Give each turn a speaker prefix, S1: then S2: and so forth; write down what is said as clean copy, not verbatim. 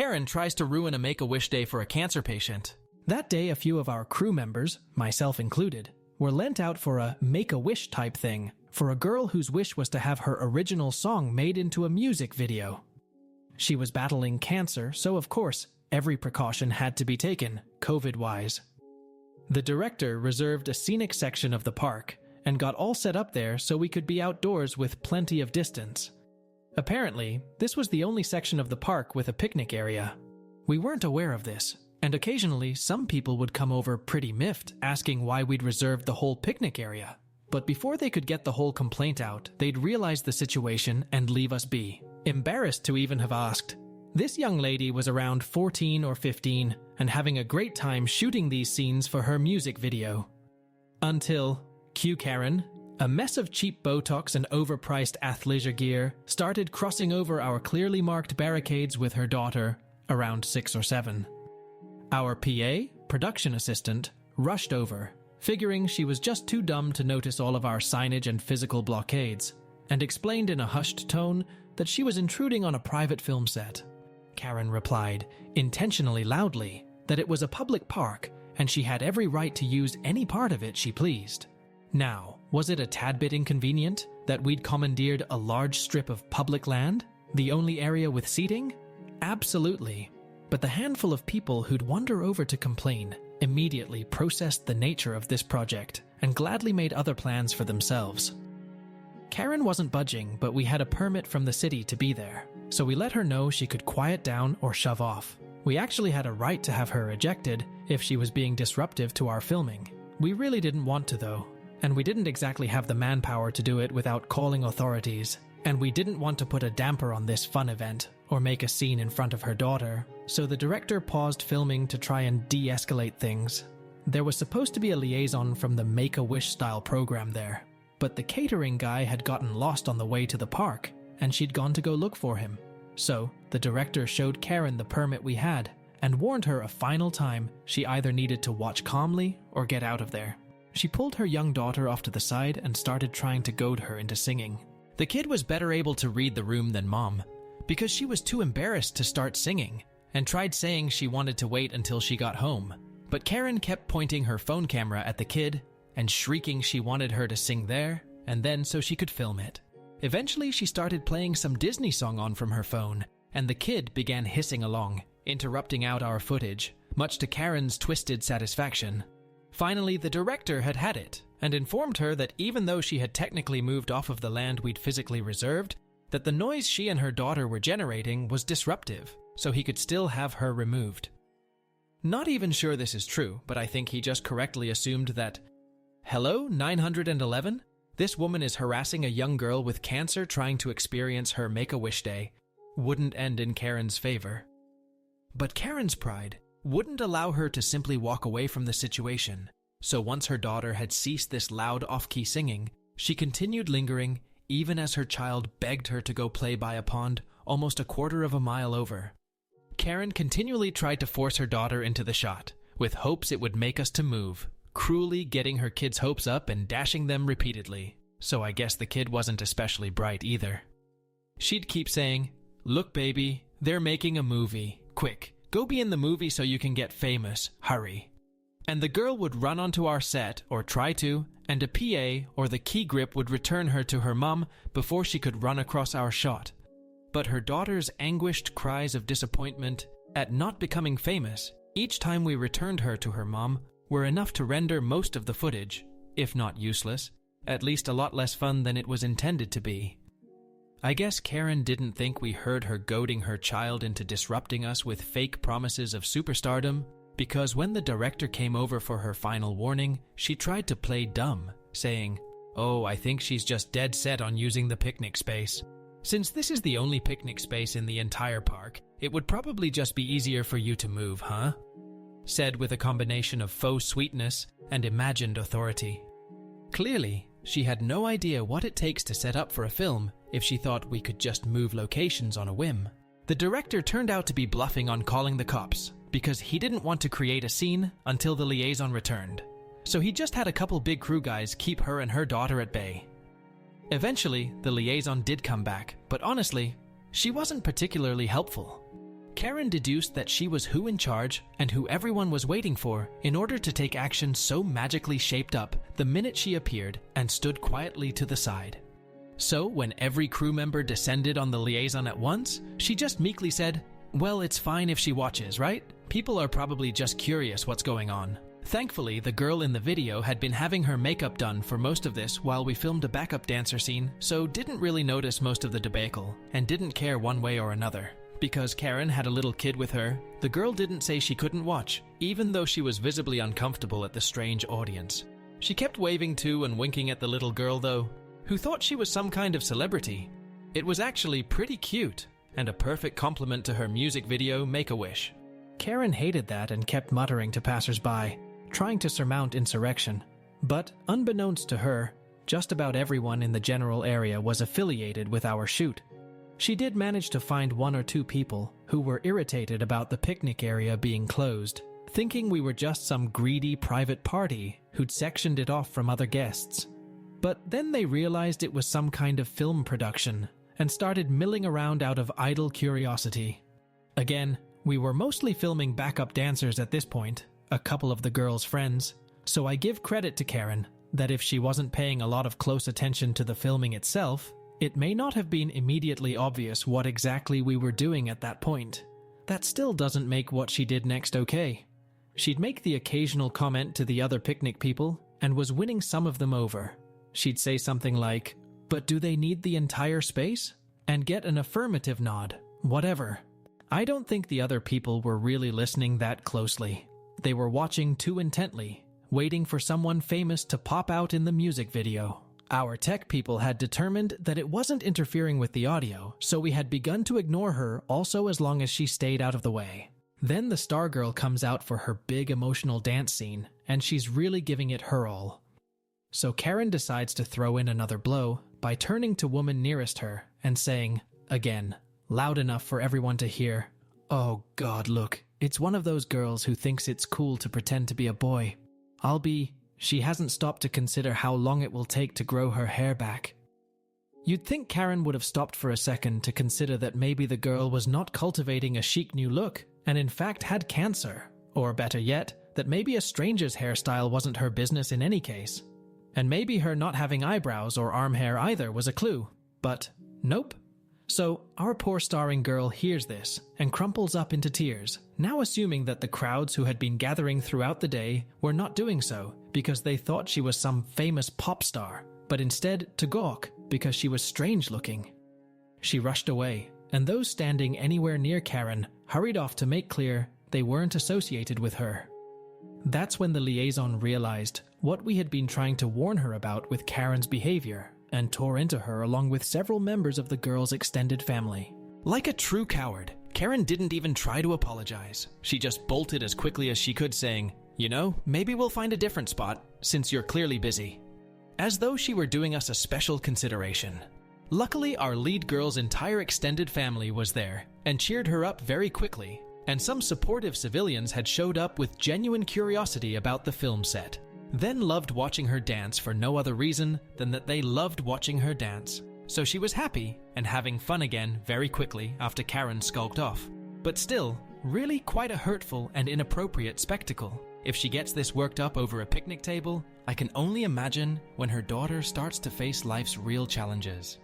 S1: Karen tries to ruin a Make-A-Wish day for a cancer patient. That day, a few of our crew members, myself included, were lent out for a Make-A-Wish type thing for a girl whose wish was to have her original song made into a music video. She was battling cancer, so of course, every precaution had to be taken, COVID-wise. The director reserved a scenic section of the park and got all set up there so we could be outdoors with plenty of distance. Apparently, this was the only section of the park with a picnic area. We weren't aware of this, and occasionally some people would come over pretty miffed asking why we'd reserved the whole picnic area. But before they could get the whole complaint out, they'd realize the situation and leave us be, embarrassed to even have asked. This young lady was around 14 or 15 and having a great time shooting these scenes for her music video. Until Q Karen, a mess of cheap Botox and overpriced athleisure gear, started crossing over our clearly marked barricades with her daughter, around 6 or 7. Our PA, production assistant, rushed over, figuring she was just too dumb to notice all of our signage and physical blockades, and explained in a hushed tone that she was intruding on a private film set. Karen replied, intentionally loudly, that it was a public park and she had every right to use any part of it she pleased. Now, was it a tad bit inconvenient that we'd commandeered a large strip of public land, the only area with seating? Absolutely. But the handful of people who'd wander over to complain immediately processed the nature of this project and gladly made other plans for themselves. Karen wasn't budging, but we had a permit from the city to be there, so we let her know she could quiet down or shove off. We actually had a right to have her ejected if she was being disruptive to our filming. We really didn't want to though, and we didn't exactly have the manpower to do it without calling authorities, and we didn't want to put a damper on this fun event or make a scene in front of her daughter, so the director paused filming to try and de-escalate things. There was supposed to be a liaison from the Make-A-Wish style program there, but the catering guy had gotten lost on the way to the park, and she'd gone to go look for him. So, the director showed Karen the permit we had, and warned her a final time she either needed to watch calmly or get out of there. She pulled her young daughter off to the side and started trying to goad her into singing. The kid was better able to read the room than Mom, because she was too embarrassed to start singing, and tried saying she wanted to wait until she got home. But Karen kept pointing her phone camera at the kid, and shrieking she wanted her to sing there, and then so she could film it. Eventually she started playing some Disney song on from her phone, and the kid began hissing along, interrupting out our footage, much to Karen's twisted satisfaction. Finally, the director had had it, and informed her that even though she had technically moved off of the land we'd physically reserved, that the noise she and her daughter were generating was disruptive, so he could still have her removed. Not even sure this is true, but I think he just correctly assumed that, "Hello, 911? This woman is harassing a young girl with cancer trying to experience her Make-A-Wish day," wouldn't end in Karen's favor. But Karen's pride wouldn't allow her to simply walk away from the situation, so once her daughter had ceased this loud off-key singing, she continued lingering even as her child begged her to go play by a pond almost a quarter of a mile over. Karen continually tried to force her daughter into the shot, with hopes it would make us to move, cruelly getting her kids' hopes up and dashing them repeatedly, so I guess the kid wasn't especially bright either. She'd keep saying, "Look baby, they're making a movie. Quick, go be in the movie so you can get famous. Hurry." And the girl would run onto our set, or try to, and a PA or the key grip would return her to her mum before she could run across our shot. But her daughter's anguished cries of disappointment at not becoming famous each time we returned her to her mom were enough to render most of the footage, if not useless, at least a lot less fun than it was intended to be. I guess Karen didn't think we heard her goading her child into disrupting us with fake promises of superstardom, because when the director came over for her final warning, she tried to play dumb, saying, "Oh, I think she's just dead set on using the picnic space. Since this is the only picnic space in the entire park, it would probably just be easier for you to move, huh?" Said with a combination of faux sweetness and imagined authority. Clearly, she had no idea what it takes to set up for a film if she thought we could just move locations on a whim. The director turned out to be bluffing on calling the cops, because he didn't want to create a scene until the liaison returned. So he just had a couple big crew guys keep her and her daughter at bay. Eventually, the liaison did come back, but honestly, she wasn't particularly helpful. Karen deduced that she was who in charge and who everyone was waiting for in order to take action so magically shaped up the minute she appeared and stood quietly to the side. So when every crew member descended on the liaison at once, she just meekly said, "Well, it's fine if she watches, right? People are probably just curious what's going on." Thankfully, the girl in the video had been having her makeup done for most of this while we filmed a backup dancer scene, so didn't really notice most of the debacle and didn't care one way or another. Because Karen had a little kid with her, the girl didn't say she couldn't watch, even though she was visibly uncomfortable at the strange audience. She kept waving to and winking at the little girl though, who thought she was some kind of celebrity. It was actually pretty cute, and a perfect compliment to her music video Make-A-Wish. Karen hated that and kept muttering to passers-by, trying to surmount insurrection. But unbeknownst to her, just about everyone in the general area was affiliated with our shoot. She did manage to find 1 or 2 people who were irritated about the picnic area being closed, thinking we were just some greedy private party who'd sectioned it off from other guests. But then they realized it was some kind of film production and started milling around out of idle curiosity. Again, we were mostly filming backup dancers at this point, a couple of the girls' friends, so I give credit to Karen that if she wasn't paying a lot of close attention to the filming itself, it may not have been immediately obvious what exactly we were doing at that point. That still doesn't make what she did next okay. She'd make the occasional comment to the other picnic people and was winning some of them over. She'd say something like, "But do they need the entire space?" and get an affirmative nod, whatever. I don't think the other people were really listening that closely. They were watching too intently, waiting for someone famous to pop out in the music video. Our tech people had determined that it wasn't interfering with the audio, so we had begun to ignore her also as long as she stayed out of the way. Then the star girl comes out for her big emotional dance scene, and she's really giving it her all. So Karen decides to throw in another blow by turning to woman nearest her and saying, again, loud enough for everyone to hear, "Oh God, look, it's one of those girls who thinks it's cool to pretend to be a boy. She hasn't stopped to consider how long it will take to grow her hair back." You'd think Karen would have stopped for a second to consider that maybe the girl was not cultivating a chic new look and in fact had cancer, or better yet, that maybe a stranger's hairstyle wasn't her business in any case. And maybe her not having eyebrows or arm hair either was a clue, but nope. So our poor starring girl hears this and crumples up into tears, now assuming that the crowds who had been gathering throughout the day were not doing so because they thought she was some famous pop star, but instead to gawk because she was strange looking. She rushed away, and those standing anywhere near Karen hurried off to make clear they weren't associated with her. That's when the liaison realized what we had been trying to warn her about with Karen's behavior, and tore into her along with several members of the girl's extended family. Like a true coward, Karen didn't even try to apologize. She just bolted as quickly as she could, saying, "You know, maybe we'll find a different spot, since you're clearly busy." As though she were doing us a special consideration. Luckily, our lead girl's entire extended family was there, and cheered her up very quickly, and some supportive civilians had showed up with genuine curiosity about the film set. Then loved watching her dance for no other reason than that they loved watching her dance. So she was happy and having fun again very quickly after Karen skulked off. But still, really quite a hurtful and inappropriate spectacle. If she gets this worked up over a picnic table, I can only imagine when her daughter starts to face life's real challenges.